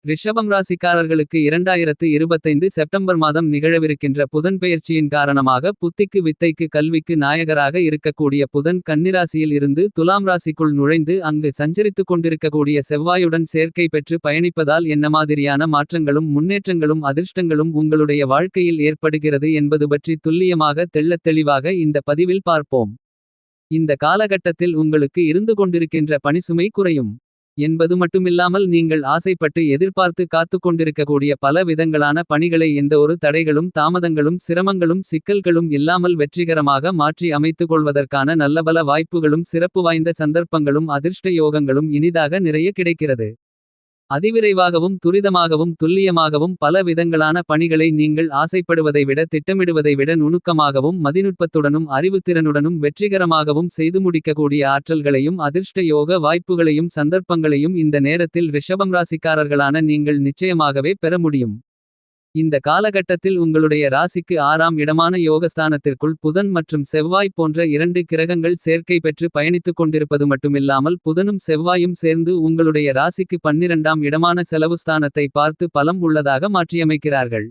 ரிஷபம் ராசிக்காரர்களுக்கு 2025 செப்டம்பர் மாதம் நிகழவிருக்கின்ற புதன் பெயர்ச்சியின் காரணமாக புத்திக்கு வித்தைக்கு கல்விக்கு நாயகராக இருக்கக்கூடிய புதன் கன்னிராசியில் இருந்து துலாம் ராசிக்குள் நுழைந்து அங்கு சஞ்சரித்துக் கொண்டிருக்கக்கூடிய செவ்வாயுடன் சேர்க்கை பெற்று பயணிப்பதால் என்ன மாதிரியான மாற்றங்களும் முன்னேற்றங்களும் அதிர்ஷ்டங்களும் உங்களுடைய வாழ்க்கையில் ஏற்படுகிறது என்பது பற்றி துல்லியமாக தெள்ளத் தெளிவாக இந்த பதிவில் பார்ப்போம். இந்த காலகட்டத்தில் உங்களுக்கு இருந்து கொண்டிருக்கின்ற பணிசுமை குறையும் என்பது மட்டுமில்லாமல் நீங்கள் ஆசைப்பட்டு எதிர்பார்த்து காத்துக் கொண்டிருக்கக்கூடிய பல விதங்களான பணிகளை எந்த ஒரு தடைகளும் தாமதங்களும் சிரமங்களும் சிக்கல்களும் இல்லாமல் வெற்றிகரமாக மாற்றி அமைத்துக் கொள்வதற்கான நல்லபல வாய்ப்புகளும் சிறப்பு வாய்ந்த சந்தர்ப்பங்களும் அதிர்ஷ்ட யோகங்களும் இனிதாக நிறைய கிடைக்கிறது. அதிவிரைவாகவும் துரிதமாகவும் துல்லியமாகவும் பல விதங்களான பணிகளை நீங்கள் ஆசைப்படுவதை விட திட்டமிடுவதை விட நுணுக்கமாகவும் மதிநுட்பத்துடனும் அறிவுத்திறனுடனும் வெற்றிகரமாகவும் செய்து முடிக்கக்கூடிய ஆற்றல்களையும் அதிர்ஷ்ட யோக வாய்ப்புகளையும் சந்தர்ப்பங்களையும் இந்த நேரத்தில் ரிஷபம் ராசிக்காரர்களான நீங்கள் நிச்சயமாகவே பெற முடியும். இந்த காலகட்டத்தில் உங்களுடைய ராசிக்கு 6ஆம் இடமான யோகஸ்தானத்திற்குள் புதன் மற்றும் செவ்வாய் போன்ற 2 கிரகங்கள் சேர்க்கை பெற்று பயணித்துக் கொண்டிருப்பது மட்டுமில்லாமல் புதனும் செவ்வாயும் சேர்ந்து உங்களுடைய ராசிக்கு 12ஆம் இடமான செலவுஸ்தானத்தை பார்த்து பலம் உள்ளதாக மாற்றியமைக்கிறார்கள்.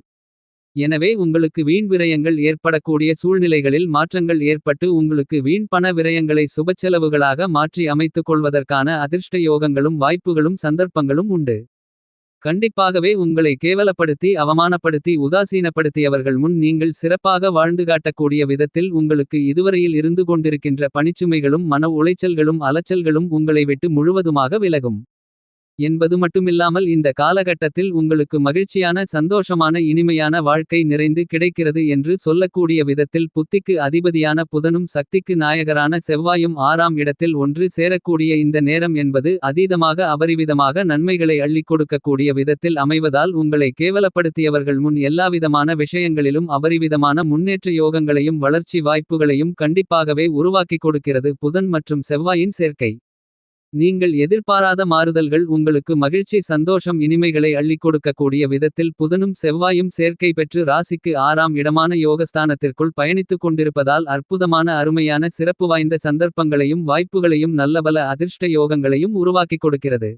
எனவே உங்களுக்கு வீண் விரயங்கள் ஏற்படக்கூடிய சூழ்நிலைகளில் மாற்றங்கள் ஏற்பட்டு உங்களுக்கு வீண் பண விரயங்களை சுபச்செலவுகளாக மாற்றி அமைத்துக் கொள்வதற்கான அதிர்ஷ்ட யோகங்களும் வாய்ப்புகளும் சந்தர்ப்பங்களும் உண்டு. கண்டிப்பாகவே உங்களை கேவலப்படுத்தி அவமானப்படுத்தி உதாசீனப்படுத்தியவர்கள் முன் நீங்கள் சிறப்பாக வாழ்ந்து காட்டக்கூடிய விதத்தில் உங்களுக்கு இதுவரையில் இருந்து கொண்டிருக்கின்ற பணிச்சுமைகளும் மன உளைச்சல்களும் அலச்சல்களும் உங்களை விட்டு முழுவதுமாக விலகும் என்பது மட்டுமில்லாமல் இந்த காலகட்டத்தில் உங்களுக்கு மகிழ்ச்சியான சந்தோஷமான இனிமையான வாழ்க்கை நிறைந்து கிடைக்கிறது என்று சொல்லக்கூடிய விதத்தில் புத்திக்கு அதிபதியான புதனும் சக்திக்கு நாயகரான செவ்வாயும் 6ஆம் இடத்தில் ஒன்று சேரக்கூடிய இந்த நேரம் என்பது அதீதமாக அபரிவிதமாக நன்மைகளை அள்ளிக் கொடுக்கக்கூடிய விதத்தில் அமைவதால் உங்களை கேவலப்படுத்தியவர்கள் முன் எல்லாவிதமான விஷயங்களிலும் அபரிவிதமான முன்னேற்ற யோகங்களையும் வளர்ச்சி வாய்ப்புகளையும் கண்டிப்பாகவே உருவாக்கிக் கொடுக்கிறது புதன் மற்றும் செவ்வாயின் சேர்க்கை. நீங்கள் எதிர்பாராத மாறுதல்கள் உங்களுக்கு மகிழ்ச்சி சந்தோஷம் இனிமைகளை அள்ளிக் கொடுக்கக்கூடிய விதத்தில் புதனும் செவ்வாயும் சேர்க்கை பெற்று ராசிக்கு 6ஆம் இடமான யோகஸ்தானத்திற்குள் பயணித்துக் கொண்டிருப்பதால் அற்புதமான அருமையான சிறப்பு வாய்ந்த சந்தர்ப்பங்களையும் வாய்ப்புகளையும் நல்லபல அதிர்ஷ்ட யோகங்களையும் உருவாக்கிக் கொடுக்கிறது.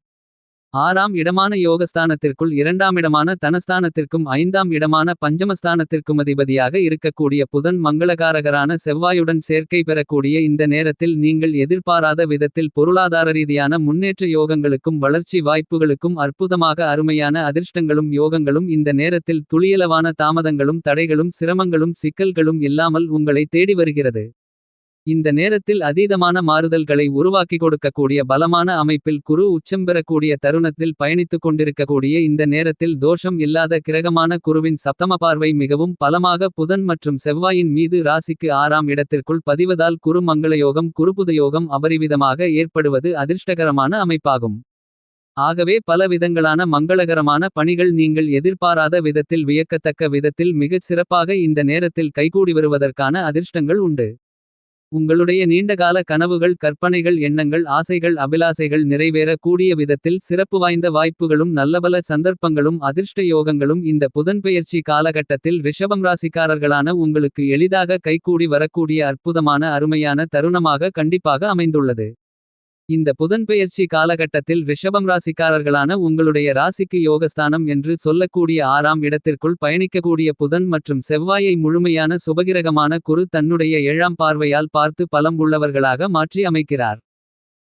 6ஆம் இடமான யோகஸ்தானத்திற்குள் 2ஆம் இடமான தனஸ்தானத்திற்கும் 5ஆம் இடமான பஞ்சமஸ்தானத்திற்கும் அதிபதியாக இருக்கக்கூடிய புதன் மங்களகாரகரான செவ்வாயுடன் சேர்க்கை பெறக்கூடிய இந்த நேரத்தில் நீங்கள் எதிர்பாராத விதத்தில் பொருளாதார ரீதியான முன்னேற்ற யோகங்களுக்கும் வளர்ச்சி வாய்ப்புகளுக்கும் அற்புதமாக அருமையான அதிர்ஷ்டங்களும் யோகங்களும் இந்த நேரத்தில் துளியளவான தாமதங்களும் தடைகளும் சிரமங்களும் சிக்கல்களும் இல்லாமல் உங்களை தேடி வருகிறது. இந்த நேரத்தில் அதீதமான மாறுதல்களை உருவாக்கிக் கொடுக்கக்கூடிய பலமான அமைப்பில் குரு உச்சம் பெறக்கூடிய தருணத்தில் பயணித்துக் கொண்டிருக்கக்கூடிய இந்த நேரத்தில் தோஷம் இல்லாத கிரகமான குருவின் சப்தம பார்வை மிகவும் பலமாக புதன் மற்றும் செவ்வாயின் மீது ராசிக்கு 6ஆம் இடத்திற்குள் பதிவதால் குரு மங்களயோகம் குருபுதயோகம் அபரிவிதமாக ஏற்படுவது அதிர்ஷ்டகரமான அமைப்பாகும். ஆகவே பல விதங்களான மங்களகரமான பணிகள் நீங்கள் எதிர்பாராத விதத்தில் வியக்கத்தக்க விதத்தில் மிகச் சிறப்பாக இந்த நேரத்தில் கைகூடி வருவதற்கான அதிர்ஷ்டங்கள் உண்டு. உங்களுடைய நீண்டகால கனவுகள் கற்பனைகள் எண்ணங்கள் ஆசைகள் அபிலாசைகள் நிறைவேற கூடிய விதத்தில் சிறப்பு வாய்ந்த வாய்ப்புகளும் நல்லபல சந்தர்ப்பங்களும் அதிர்ஷ்ட யோகங்களும் இந்த புதன்பெயர்ச்சி காலகட்டத்தில் ரிஷபம் ராசிக்காரர்களான உங்களுக்கு எளிதாக கைகூடி வரக்கூடிய அற்புதமான அருமையான தருணமாக கண்டிப்பாக அமைந்துள்ளது. இந்த புதன்பெயர்ச்சி காலகட்டத்தில் ரிஷபம் ராசிக்காரர்களான உங்களுடைய ராசிக்கு யோகஸ்தானம் என்று சொல்லக்கூடிய 6ஆம் இடத்திற்குள் பயணிக்கக்கூடிய புதன் மற்றும் செவ்வாயை முழுமையான சுபகிரகமான குரு தன்னுடைய 7ஆம் பார்வையால் பார்த்து பலம் உள்ளவர்களாக மாற்றி அமைக்கிறார்.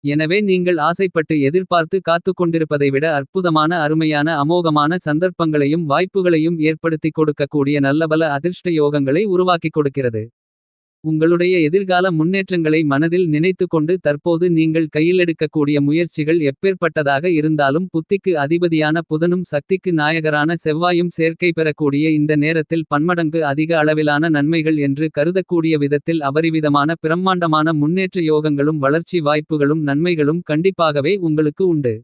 எனவே நீங்கள் ஆசைப்பட்டு எதிர்பார்த்து காத்துக் கொண்டிருப்பதை விட அற்புதமான அருமையான அமோகமான சந்தர்ப்பங்களையும் வாய்ப்புகளையும் ஏற்படுத்திக் கொடுக்கக்கூடிய நல்லபல அதிர்ஷ்ட யோகங்களை உருவாக்கிக் கொடுக்கிறது. உங்களுடைய எதிர்கால முன்னேற்றங்களை மனதில் நினைத்து கொண்டு தற்போது நீங்கள் கையிலெடுக்கக்கூடிய முயற்சிகள் எப்பேற்பட்டதாக இருந்தாலும் புத்திக்கு அதிபதியான புதனும் சக்திக்கு நாயகரான செவ்வாயும் சேர்க்கை பெறக்கூடிய இந்த நேரத்தில் பன்மடங்கு அதிக அளவிலான நன்மைகள் என்று கருதக்கூடிய விதத்தில் அபரிவிதமான பிரம்மாண்டமான முன்னேற்ற யோகங்களும் வளர்ச்சி வாய்ப்புகளும் நன்மைகளும் கண்டிப்பாகவே உங்களுக்கு உண்டு.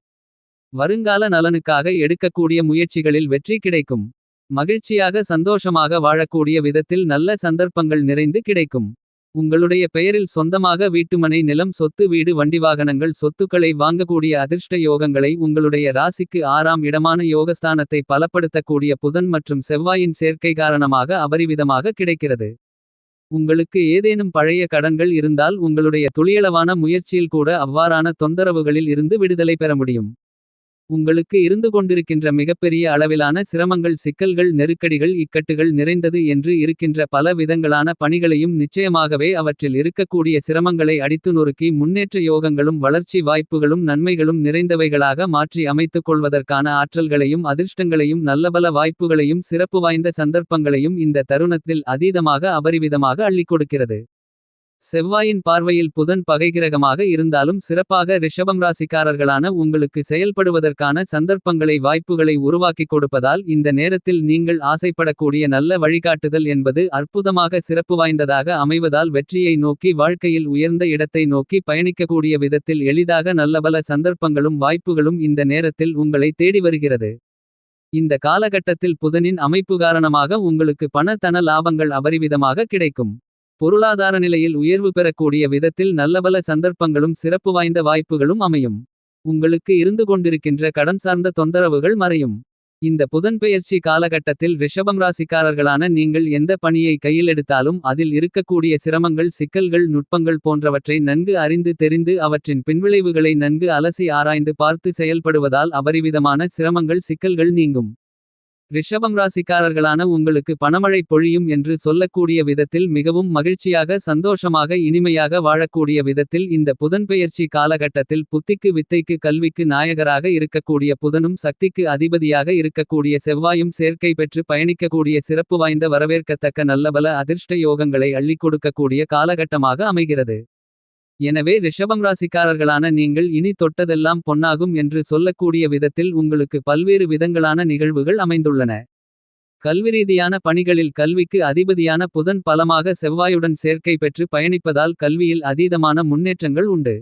வருங்கால நலனுக்காக எடுக்கக்கூடிய முயற்சிகளில் வெற்றி கிடைக்கும். மகிழ்ச்சியாக சந்தோஷமாக வாழக்கூடிய விதத்தில் நல்ல சந்தர்ப்பங்கள் நிறைந்து கிடைக்கும். உங்களுடைய பெயரில் சொந்தமாக வீட்டுமனை நிலம் சொத்து வீடு வண்டி வாகனங்கள் சொத்துக்களை வாங்கக்கூடிய அதிர்ஷ்ட யோகங்களை உங்களுடைய ராசிக்கு 6ஆம் இடமான யோகஸ்தானத்தை பலப்படுத்தக்கூடிய புதன் மற்றும் செவ்வாயின் சேர்க்கை காரணமாக அபரிவிதமாக கிடைக்கிறது. உங்களுக்கு ஏதேனும் பழைய கடன்கள் இருந்தால் உங்களுடைய துளியளவான முயற்சியில் கூட அவ்வாறான தொந்தரவுகளில் இருந்து விடுதலை பெற முடியும். உங்களுக்கு இருந்து கொண்டிருக்கின்ற மிகப்பெரிய அளவிலான சிரமங்கள் சிக்கல்கள் நெருக்கடிகள் இக்கட்டுகள் நிறைந்தது என்று இருக்கின்ற பல விதங்களான பணிகளையும் நிச்சயமாகவே அவற்றில் இருக்கக்கூடிய சிரமங்களை அடித்து நொறுக்கி முன்னேற்ற யோகங்களும் வளர்ச்சி வாய்ப்புகளும் நன்மைகளும் நிறைந்தவைகளாக மாற்றி அமைத்துக் கொள்வதற்கான ஆற்றல்களையும் அதிர்ஷ்டங்களையும் நல்லபல வாய்ப்புகளையும் சிறப்பு வாய்ந்த சந்தர்ப்பங்களையும் இந்த தருணத்தில் அதீதமாக அபரிவிதமாக அள்ளிக் கொடுக்கிறது. செவ்வாயின் பார்வையில் புதன் பகைகிரகமாக இருந்தாலும் சிறப்பாக ரிஷபம் ராசிக்காரர்களான உங்களுக்கு செயல்படுவதற்கான சந்தர்ப்பங்களை வாய்ப்புகளை உருவாக்கிக் கொடுப்பதால் இந்த நேரத்தில் நீங்கள் ஆசைப்படக்கூடிய நல்ல வழிகாட்டுதல் என்பது அற்புதமாக சிறப்பு வாய்ந்ததாக அமைவதால் வெற்றியை நோக்கி வாழ்க்கையில் உயர்ந்த இடத்தை நோக்கி பயணிக்கக்கூடிய விதத்தில் எளிதாக நல்லபல சந்தர்ப்பங்களும் வாய்ப்புகளும் இந்த நேரத்தில் உங்களை தேடி வருகிறது. இந்த காலகட்டத்தில் புதனின் அமைப்பு காரணமாக உங்களுக்கு பண தன லாபங்கள் அபரிவிதமாக கிடைக்கும். பொருளாதார நிலையில் உயர்வு பெறக்கூடிய விதத்தில் நல்லபல சந்தர்ப்பங்களும் சிறப்பு வாய்ந்த வாய்ப்புகளும் அமையும். உங்களுக்கு இருந்து கொண்டிருக்கின்ற கடன் சார்ந்த தொந்தரவுகள் மறையும். இந்த புதன்பெயர்ச்சி காலகட்டத்தில் ரிஷபம் ராசிக்காரர்களான நீங்கள் எந்த பணியை கையில் எடுத்தாலும் அதில் இருக்கக்கூடிய சிரமங்கள் சிக்கல்கள் நுட்பங்கள் போன்றவற்றை நன்கு அறிந்து தெரிந்து அவற்றின் பின்விளைவுகளை நன்கு அலசி ஆராய்ந்து பார்த்து செயல்படுவதால் அபரிவிதமான சிரமங்கள் சிக்கல்கள் நீங்கும். ரிஷபம் ராசிக்காரர்களான உங்களுக்கு பணமழை பொழியும் என்று சொல்லக்கூடிய விதத்தில் மிகவும் மகிழ்ச்சியாக சந்தோஷமாக இனிமையாக வாழக்கூடிய விதத்தில் இந்த புதன்பெயர்ச்சி காலகட்டத்தில் புத்திக்கு வித்தைக்கு கல்விக்கு நாயகராக இருக்கக்கூடிய புதனும் சக்திக்கு அதிபதியாக இருக்கக்கூடிய செவ்வாயும் சேர்க்கை பெற்று பயணிக்கக்கூடிய சிறப்பு வாய்ந்த வரவேற்கத்தக்க நல்லபல அதிர்ஷ்ட யோகங்களை அள்ளிக் கொடுக்கக்கூடிய காலகட்டமாக அமைகிறது. எனவே ரிஷபம் ராசிக்காரர்களான நீங்கள் இனி தொட்டதெல்லாம் பொன்னாகும் என்று சொல்லக்கூடிய விதத்தில் உங்களுக்கு பல்வேறு விதங்களான நிகழ்வுகள் அமைந்துள்ளன. கல்விரீதியான பணிகளில் கல்விக்கு அதிபதியான புதன் பலமாக செவ்வாயுடன் சேர்க்கை பெற்று பயணிப்பதால் கல்வியில் அதீதமான முன்னேற்றங்கள் உண்டு.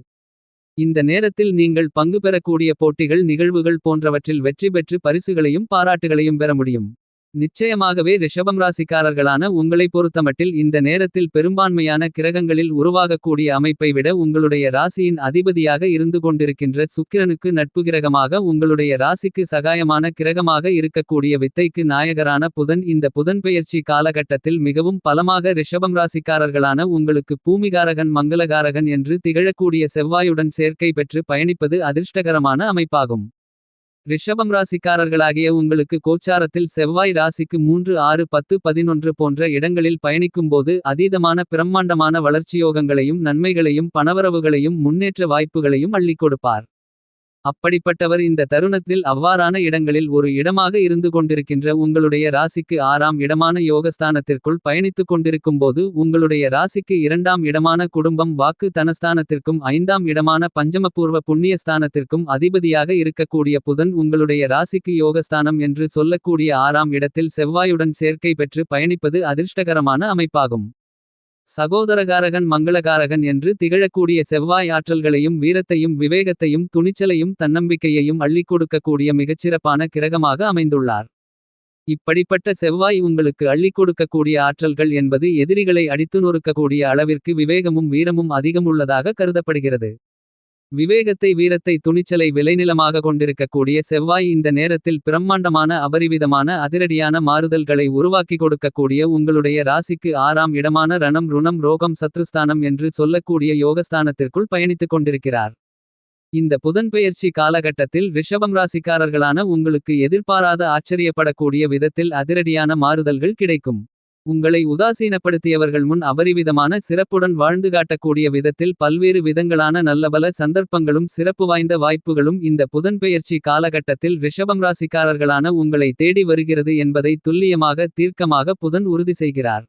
இந்த நேரத்தில் நீங்கள் பங்கு பெறக்கூடிய போட்டிகள் நிகழ்வுகள் போன்றவற்றில் வெற்றி பெற்று பரிசுகளையும் பாராட்டுகளையும் பெற முடியும். நிச்சயமாகவே ரிஷபம் ராசிக்காரர்களான உங்களை பொறுத்தமட்டில் இந்த நேரத்தில் பெரும்பான்மையான கிரகங்களில் உருவாகக்கூடிய அமைப்பை விட உங்களுடைய ராசியின் அதிபதியாக இருந்து கொண்டிருக்கின்ற சுக்கிரனுக்கு நட்பு கிரகமாக உங்களுடைய ராசிக்கு சகாயமான கிரகமாக இருக்கக்கூடிய வித்தைக்கு நாயகரான புதன் இந்த புதன்பெயர்ச்சி காலகட்டத்தில் மிகவும் பலமாக ரிஷபம் ராசிக்காரர்களான உங்களுக்கு பூமிகாரகன் மங்களகாரகன் என்று திகழக்கூடிய செவ்வாயுடன் சேர்க்கை பெற்று பயணிப்பது அதிர்ஷ்டகரமான அமைப்பாகும். ரிஷபம் ராசிக்காரர்களாகிய உங்களுக்கு கோச்சாரத்தில் செவ்வாய் ராசிக்கு 3 6 10 11 போன்ற இடங்களில் பயணிக்கும்போது அதீதமான பிரம்மாண்டமான வளர்ச்சியோகங்களையும் நன்மைகளையும் பணவரவுகளையும் முன்னேற்ற வாய்ப்புகளையும் அள்ளிக் கொடுப்பார். அப்படிப்பட்டவர் இந்த தருணத்தில் அவ்வாறான இடங்களில் ஒரு இடமாக இருந்து கொண்டிருக்கின்ற உங்களுடைய ராசிக்கு 6ஆம் இடமான யோகஸ்தானத்திற்குள் பயணித்துக் கொண்டிருக்கும்போது உங்களுடைய ராசிக்கு 2ஆம் இடமான குடும்பம் வாக்கு தனஸ்தானத்திற்கும் 5ஆம் இடமான பஞ்சமபூர்வ புண்ணியஸ்தானத்திற்கும் அதிபதியாக இருக்கக்கூடிய புதன் உங்களுடைய ராசிக்கு யோகஸ்தானம் என்று சொல்லக்கூடிய 6ஆம் இடத்தில் செவ்வாயுடன் சேர்க்கை பெற்று பயணிப்பது அதிர்ஷ்டகரமான அமைப்பாகும். சகோதரகாரகன் மங்களகாரகன் என்று திகழக்கூடிய செவ்வாய் ஆற்றல்களையும் வீரத்தையும் விவேகத்தையும் துணிச்சலையும் தன்னம்பிக்கையையும் அள்ளிக் கொடுக்கக்கூடிய மிகச்சிறப்பான கிரகமாக அமைந்துள்ளார். இப்படிப்பட்ட செவ்வாய் உங்களுக்கு அள்ளிக் கொடுக்கக்கூடிய ஆற்றல்கள் என்பது எதிரிகளை அடித்து நொறுக்கக்கூடிய அளவிற்கு விவேகமும் வீரமும் அதிகமுள்ளதாக கருதப்படுகிறது. விவேகத்தை வீரத்தை துணிச்சலை விளைநிலமாக கொண்டிருக்கக்கூடிய செவ்வாய் இந்த நேரத்தில் பிரம்மாண்டமான அபரிவிதமான அதிரடியான மாறுதல்களை உருவாக்கி கொடுக்கக்கூடிய உங்களுடைய ராசிக்கு 6ஆம் இடமான ரணம் ருணம் ரோகம் சத்ருஸ்தானம் என்று சொல்லக்கூடிய யோகஸ்தானத்திற்குள் பயணித்துக் கொண்டிருக்கிறார். இந்த புதன்பெயர்ச்சி காலகட்டத்தில் ரிஷபம் ராசிக்காரர்களான உங்களுக்கு எதிர்பாராத ஆச்சரியப்படக்கூடிய விதத்தில் அதிரடியான மாறுதல்கள் கிடைக்கும். உங்களை உதாசீனப்படுத்தியவர்கள் முன் அபரிவிதமான சிறப்புடன் வாழ்ந்து காட்டக்கூடிய விதத்தில் பல்வேறு விதங்களான நல்லபல சந்தர்ப்பங்களும் சிறப்பு வாய்ந்த வாய்ப்புகளும் இந்த புதன்பெயர்ச்சி காலகட்டத்தில் ரிஷபம் ராசிக்காரர்களான உங்களை தேடி வருகிறது என்பதை துல்லியமாக தீர்க்கமாக புதன் உறுதி செய்கிறார்.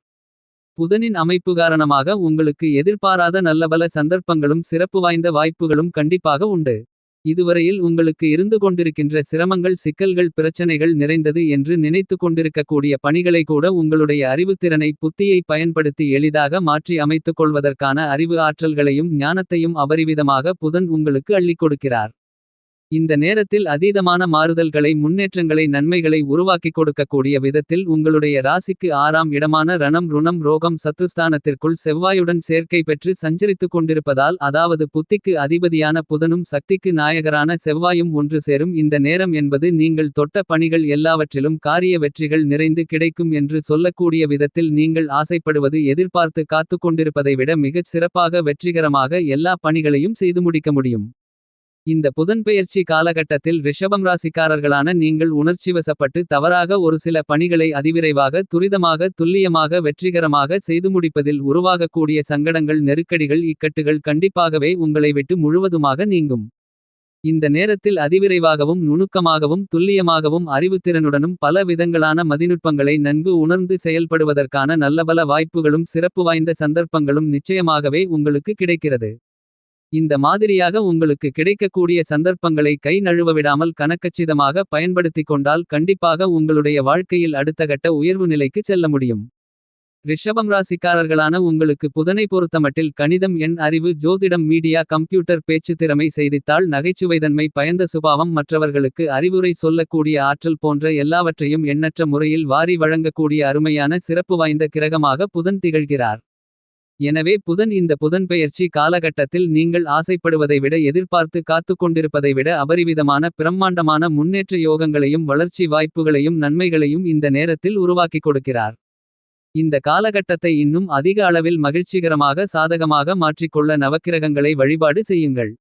புதனின் அமைப்பு காரணமாக உங்களுக்கு எதிர்பாராத நல்லபல சந்தர்ப்பங்களும் சிறப்பு வாய்ந்த வாய்ப்புகளும் கண்டிப்பாக உண்டு. இதுவரையில் உங்களுக்கு இருந்து கொண்டிருக்கின்ற சிரமங்கள் சிக்கல்கள் பிரச்சனைகள் நிறைந்தது என்று நினைத்து கொண்டிருக்கக்கூடிய பணிகளை கூட உங்களுடைய அறிவுத்திறனை புத்தியை பயன்படுத்தி எளிதாக மாற்றி அமைத்துக் கொள்வதற்கான அறிவு ஆற்றல்களையும் ஞானத்தையும் அபரிவிதமாக புதன் உங்களுக்கு அள்ளிக் கொடுக்கிறார். இந்த நேரத்தில் அதீதமான மாறுதல்களை முன்னேற்றங்களை நன்மைகளை உருவாக்கிக் கொடுக்கக்கூடிய விதத்தில் உங்களுடைய ராசிக்கு 6ஆம் இடமான ரணம் ருணம் ரோகம் சத்ருஸ்தானத்திற்குள் செவ்வாயுடன் சேர்க்கை பெற்று சஞ்சரித்துக் கொண்டிருப்பதால் அதாவது புத்திக்கு அதிபதியான புதனும் சக்திக்கு நாயகரான செவ்வாயும் ஒன்று சேரும் இந்த நேரம் என்பது நீங்கள் தொட்ட பணிகள் எல்லாவற்றிலும் காரிய வெற்றிகள் நிறைந்து கிடைக்கும் என்று சொல்லக்கூடிய விதத்தில் நீங்கள் ஆசைப்படுவது எதிர்பார்த்து காத்துக் கொண்டிருப்பதை விட மிகச் சிறப்பாக வெற்றிகரமாக எல்லா பணிகளையும் செய்து முடிக்க முடியும். இந்த புதன்பெயர்ச்சி காலகட்டத்தில் ரிஷபம் ராசிக்காரர்களான நீங்கள் உணர்ச்சிவசப்பட்டு தவறாக ஒரு சில பணிகளை அதிவிரைவாக துரிதமாக துல்லியமாக வெற்றிகரமாக செய்து முடிப்பதில் உருவாகக்கூடிய சங்கடங்கள் நெருக்கடிகள் இக்கட்டுகள் கண்டிப்பாகவே உங்களை விட்டு முழுவதுமாக நீங்கும். இந்த நேரத்தில் அதிவிரைவாகவும் நுணுக்கமாகவும் துல்லியமாகவும் அறிவுத்திறனுடனும் பல விதங்களான மதிநுட்பங்களை நன்கு உணர்ந்து செயல்படுவதற்கான நல்லபல வாய்ப்புகளும் சிறப்பு வாய்ந்த சந்தர்ப்பங்களும் நிச்சயமாகவே உங்களுக்கு கிடைக்கிறது. இந்த மாதிரியாக உங்களுக்கு கிடைக்கக்கூடிய சந்தர்ப்பங்களை கை நழுவவிடாமல் கனக்கச்சிதமாக பயன்படுத்திக் கொண்டால் கண்டிப்பாக உங்களுடைய வாழ்க்கையில் அடுத்தகட்ட உயர்வு நிலைக்கு செல்ல முடியும். ரிஷபம் ராசிக்காரர்களான உங்களுக்கு புதனை பொறுத்தமட்டில் கணிதம் எண் அறிவு ஜோதிடம் மீடியா கம்ப்யூட்டர் பேச்சு திறமை செய்தித்தாள் நகைச்சுவைதன்மை பயந்த சுபாவம் மற்றவர்களுக்கு அறிவுரை சொல்லக்கூடிய ஆற்றல் போன்ற எல்லாவற்றையும் எண்ணற்ற முறையில் வாரி வழங்கக்கூடிய அருமையான சிறப்பு வாய்ந்த கிரகமாக புதன் திகழ்கிறார். எனவே புதன் இந்த புதன்பெயர்ச்சி காலகட்டத்தில் நீங்கள் ஆசைப்படுவதை விட எதிர்பார்த்து காத்துக் கொண்டிருப்பதை விட அபரிவிதமான பிரம்மாண்டமான முன்னேற்ற யோகங்களையும் வளர்ச்சி வாய்ப்புகளையும் நன்மைகளையும் இந்த நேரத்தில் உருவாக்கிக் கொடுக்கிறார். இந்த காலகட்டத்தை இன்னும் அதிக அளவில் மகிழ்ச்சிகரமாக சாதகமாக மாற்றிக்கொள்ள நவக்கிரகங்களை வழிபாடு செய்யுங்கள்.